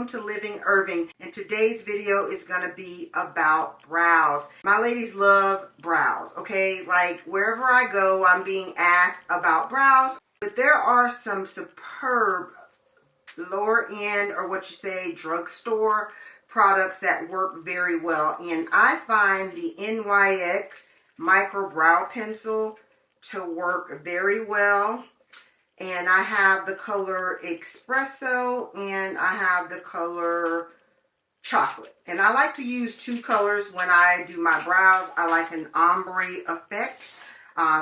welcome to Living Irving, and today's video is going to be about brows. My ladies love brows, okay? Like wherever I go, I'm being asked about brows, but there are some superb lower end, or what you say, drugstore products that work very well, and I find the NYX micro brow pencil to work very well. And I have the color Espresso and I have the color Chocolate. And I like to use two colors when I do my brows. I like an ombre effect.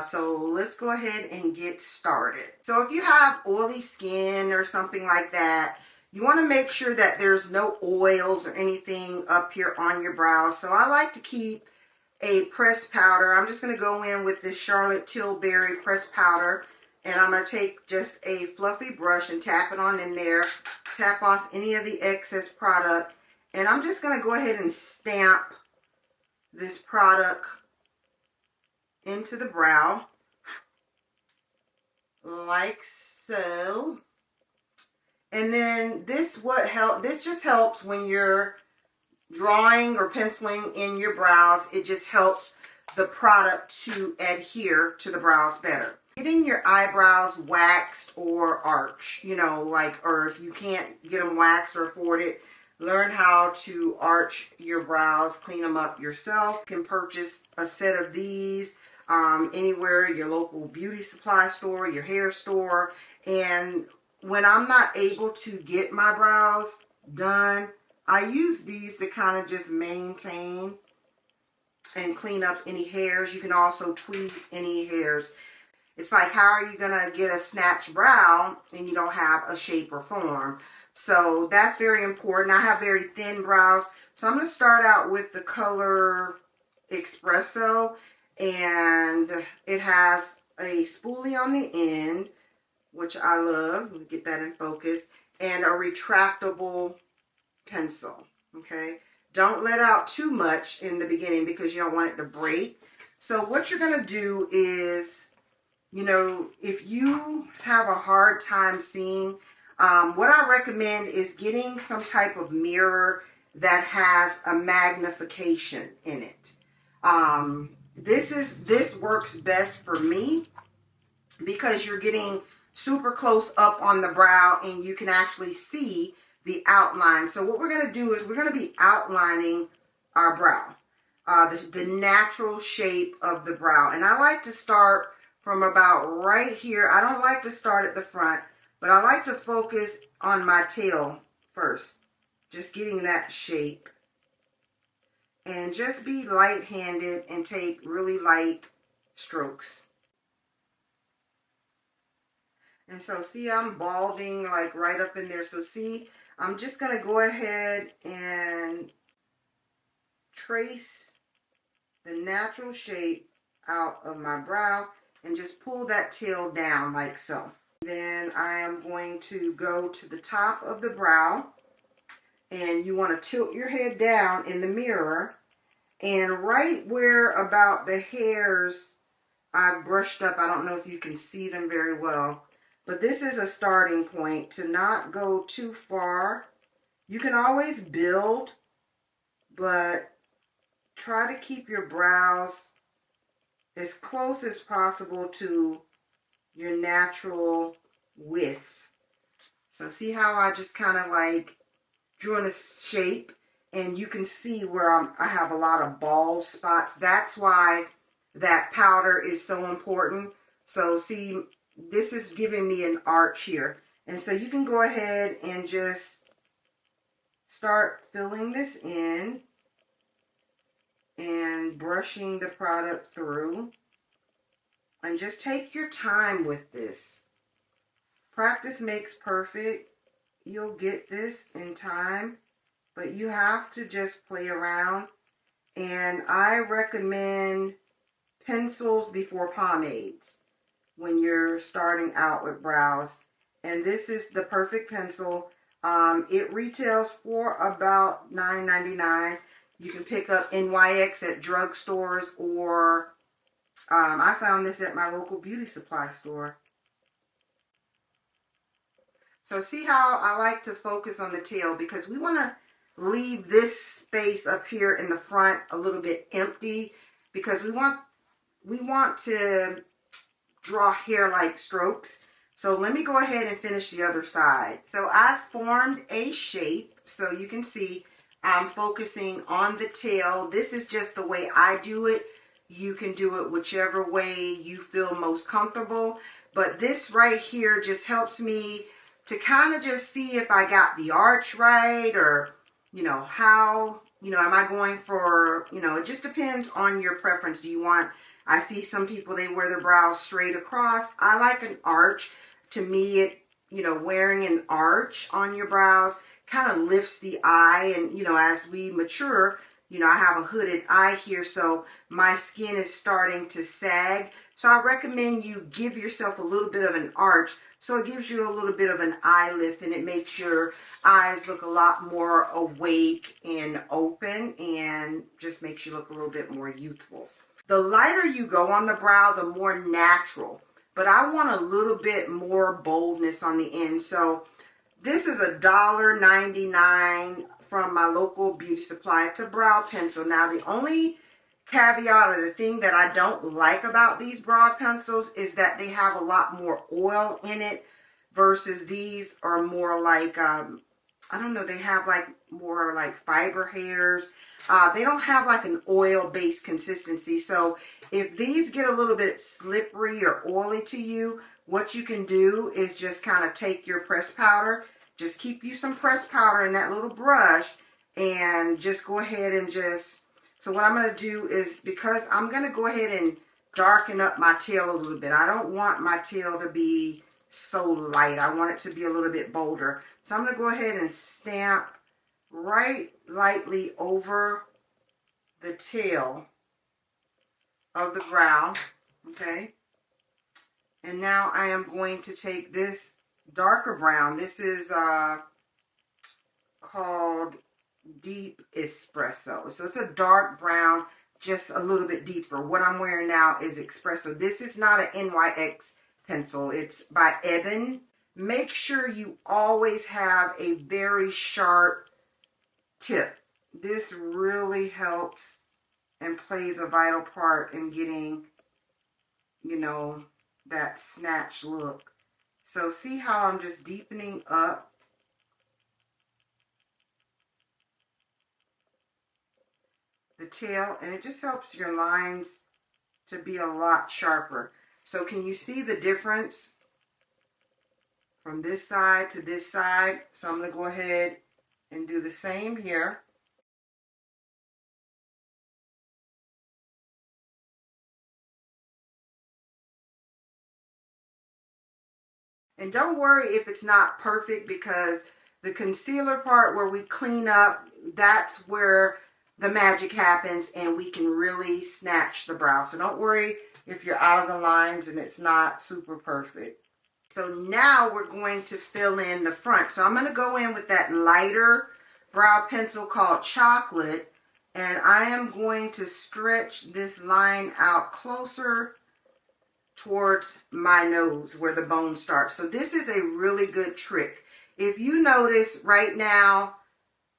So let's go ahead and get started. So if you have oily skin or something like that, you want to make sure that there's no oils or anything up here on your brows. So I like to keep a pressed powder. I'm just going to go in with this Charlotte Tilbury pressed powder. And I'm going to take just a fluffy brush and tap it on in there. Tap off any of the excess product. And I'm just going to go ahead and stamp this product into the brow. Like so. And then this just helps when you're drawing or penciling in your brows. It just helps the product to adhere to the brows better. Getting your eyebrows waxed or arched, you know, like, or if you can't get them waxed or afford it, learn how to arch your brows, clean them up yourself. You can purchase a set of these anywhere, your local beauty supply store, your hair store. And when I'm not able to get my brows done, I use these to kind of just maintain and clean up any hairs. You can also tweeze any hairs. It's like, how are you going to get a snatched brow and you don't have a shape or form? So that's very important. I have very thin brows. So I'm going to start out with the color Espresso. And it has a spoolie on the end, which I love. Let me get that in focus. And a retractable pencil. Okay. Don't let out too much in the beginning because you don't want it to break. So what you're going to do is, you know, if you have a hard time seeing, what I recommend is getting some type of mirror that has a magnification in it. This works best for me because you're getting super close up on the brow and you can actually see the outline. So what we're going to do is we're going to be outlining our brow, the natural shape of the brow. And I like to start from about right here. I don't like to start at the front, but I like to focus on my tail first. Just getting that shape. And just be light-handed and take really light strokes. And so see, I'm balding like right up in there. So see, I'm just going to go ahead and trace the natural shape out of my brow. And just pull that tail down like so. Then I am going to go to the top of the brow. And you want to tilt your head down in the mirror. And right where about the hairs I've brushed up, I don't know if you can see them very well. But this is a starting point to not go too far. You can always build, but try to keep your brows as close as possible to your natural width. So see how I just kind of like drew in a shape, and you can see where I have a lot of bald spots. That's why that powder is so important. So see, this is giving me an arch here. And so you can go ahead and just start filling this in and brushing the product through. And just take your time with this. Practice makes perfect. You'll get this in time, but you have to just play around. And I recommend pencils before pomades when you're starting out with brows. And this is the perfect pencil. It retails for about $9.99. You can pick up NYX at drugstores, or I found this at my local beauty supply store. So see how I like to focus on the tail, because we want to leave this space up here in the front a little bit empty, because we want to draw hair-like strokes. So let me go ahead and finish the other side. So I've formed a shape, so you can see I'm focusing on the tail. This is just the way I do it. You can do it whichever way you feel most comfortable. But this right here just helps me to kind of just see if I got the arch right, or, how, am I going for, it just depends on your preference. Do you want, I see some people, they wear their brows straight across. I like an arch. To me, it, wearing an arch on your brows kind of lifts the eye. And, as we mature, I have a hooded eye here, so my skin is starting to sag. So I recommend you give yourself a little bit of an arch, so it gives you a little bit of an eye lift, and it makes your eyes look a lot more awake and open, and just makes you look a little bit more youthful. The lighter you go on the brow, the more natural. But I want a little bit more boldness on the end. So this is $1.99 from my local beauty supply. It's a brow pencil. Now, the only caveat, or the thing that I don't like about these brow pencils, is that they have a lot more oil in it, versus these are more like, I don't know, they have like more like fiber hairs. They don't have like an oil-based consistency. So if these get a little bit slippery or oily to you, what you can do is just kind of take your pressed powder, just keep you some pressed powder in that little brush, and just go ahead and just, so what I'm going to do is, because I'm going to go ahead and darken up my tail a little bit. I don't want my tail to be so light. I want it to be a little bit bolder. So I'm going to go ahead and stamp right lightly over the tail of the brow. Okay. And now I am going to take this darker brown. This is called Deep Espresso. So it's a dark brown, just a little bit deeper. What I'm wearing now is Espresso. This is not an NYX pencil. It's by Ebin. Make sure you always have a very sharp tip. This really helps and plays a vital part in getting, that snatch look. So see how I'm just deepening up the tail, and it just helps your lines to be a lot sharper. So can you see the difference from this side to this side? So I'm going to go ahead and do the same here. And don't worry if it's not perfect, because the concealer part where we clean up, that's where the magic happens, and we can really snatch the brow. So don't worry if you're out of the lines and it's not super perfect. So now we're going to fill in the front. So I'm going to go in with that lighter brow pencil called Chocolate, and I am going to stretch this line out closer towards my nose where the bone starts. So this is a really good trick. If you notice right now,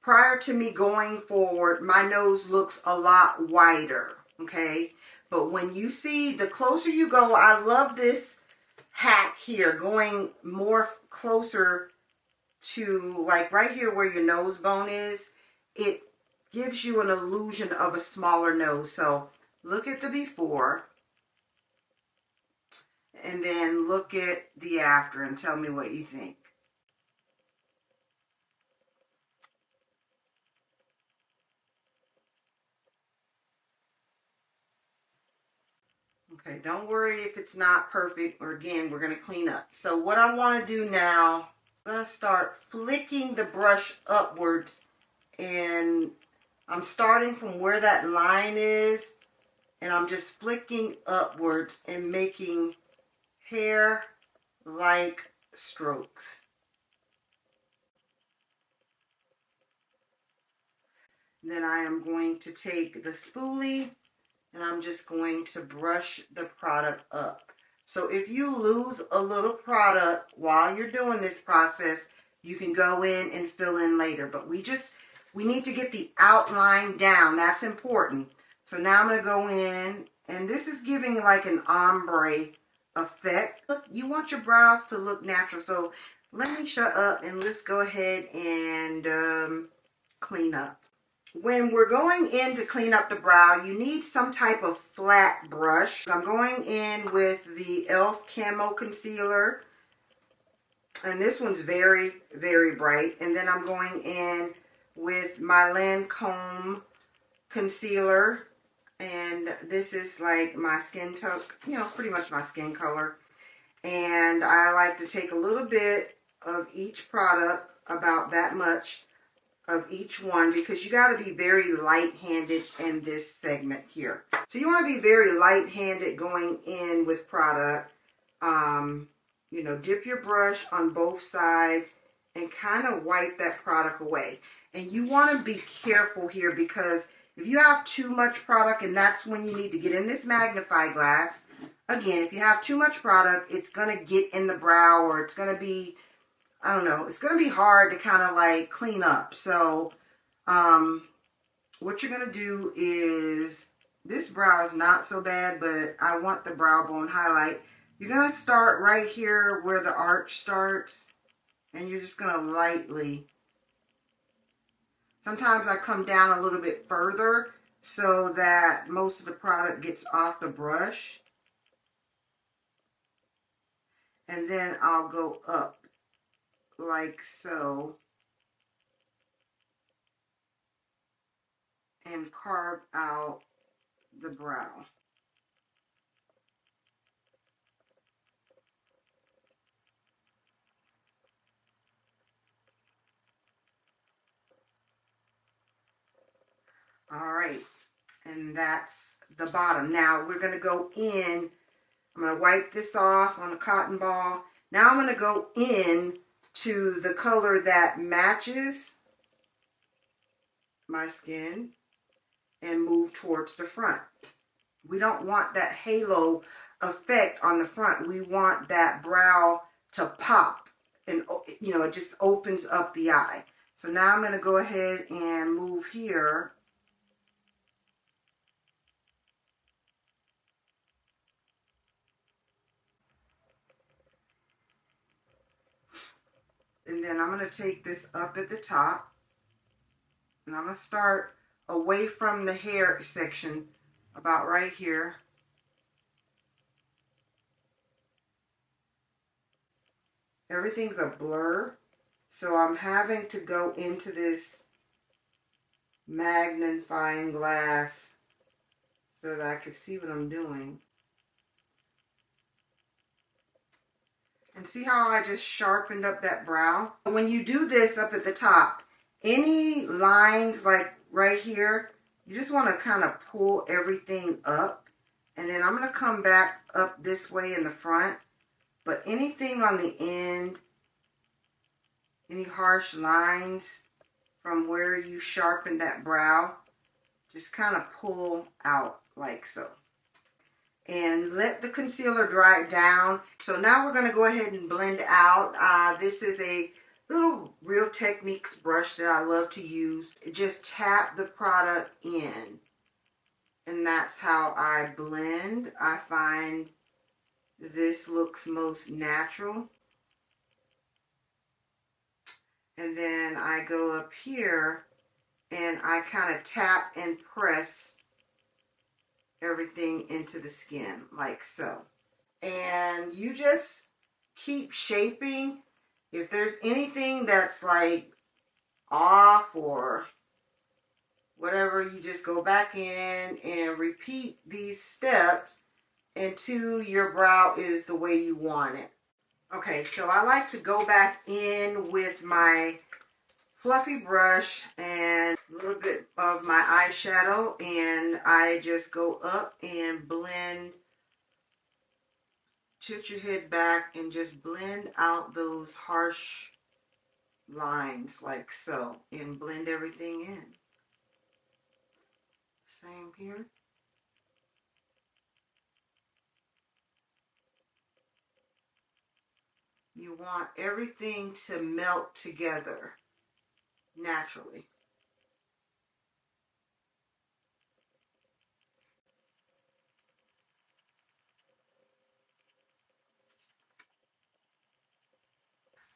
prior to me going forward, my nose looks a lot wider, okay? But when you see, the closer you go, I love this hack here, going more closer to like right here where your nose bone is. It gives you an illusion of a smaller nose. So look at the before, and then look at the after and tell me what you think. Okay, don't worry if it's not perfect, or again, we're going to clean up. So what I want to do now, I'm going to start flicking the brush upwards, and I'm starting from where that line is, and I'm just flicking upwards and making hair-like strokes. Then I am going to take the spoolie, and I'm just going to brush the product up. So if you lose a little product while you're doing this process, you can go in and fill in later. But we need to get the outline down. That's important. So now I'm going to go in, and this is giving like an ombre effect. Look, you want your brows to look natural. So let me shut up and let's go ahead and clean up. When we're going in to clean up the brow, you need some type of flat brush. I'm going in with the e.l.f. Camo Concealer. And this one's very, very bright. And then I'm going in with my Lancome Concealer. And this is like my skin tone, you know, pretty much my skin color. And I like to take a little bit of each product, about that much of each one, because you got to be very light-handed in this segment here. So you want to be very light-handed going in with product. You know, dip your brush on both sides and kind of wipe that product away. And you want to be careful here, because if you have too much product, and that's when you need to get in this magnifying glass. Again, if you have too much product, it's going to get in the brow, or it's going to be, I don't know, it's going to be hard to kind of like clean up. So what you're going to do is, this brow is not so bad, but I want the brow bone highlight. You're going to start right here where the arch starts, and you're just going to lightly, sometimes I come down a little bit further so that most of the product gets off the brush. And then I'll go up like so and carve out the brow. All right, and that's the bottom. Now we're going to go in. I'm going to wipe this off on a cotton ball. Now I'm going to go in to the color that matches my skin and move towards the front. We don't want that halo effect on the front. We want that brow to pop, and you know, it just opens up the eye. So now I'm going to go ahead and move here. And then I'm going to take this up at the top, and I'm going to start away from the hair section, about right here. Everything's a blur, so I'm having to go into this magnifying glass so that I can see what I'm doing. And see how I just sharpened up that brow? When you do this up at the top, any lines like right here, you just want to kind of pull everything up. And then I'm going to come back up this way in the front. But anything on the end, any harsh lines from where you sharpened that brow, just kind of pull out like so. And let the concealer dry down. So now we're going to go ahead and blend out. This is a little Real Techniques brush that I love to use. Just tap the product in. And that's how I blend. I find this looks most natural. And then I go up here and I kind of tap and press everything into the skin like so. And you just keep shaping. If there's anything that's like off or whatever, you just go back in and repeat these steps until your brow is the way you want it. Okay, so I like to go back in with my fluffy brush and a little bit of my eyeshadow, and I just go up and blend. Tilt your head back and just blend out those harsh lines like so, and blend everything in. Same here. You want everything to melt together naturally.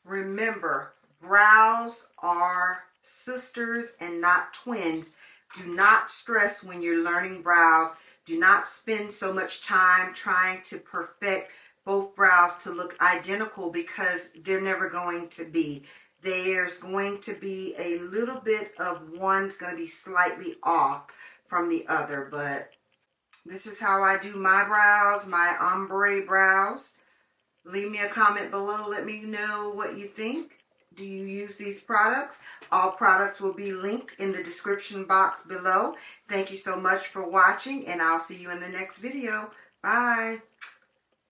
Remember, brows are sisters and not twins. Do not stress when you're learning brows. Do not spend so much time trying to perfect both brows to look identical, because they're never going to be. There's going to be a little bit of one's going to be slightly off from the other, but this is how I do my brows, my ombre brows. Leave me a comment below. Let me know what you think. Do you use these products? All products will be linked in the description box below. Thank you so much for watching, and I'll see you in the next video. Bye.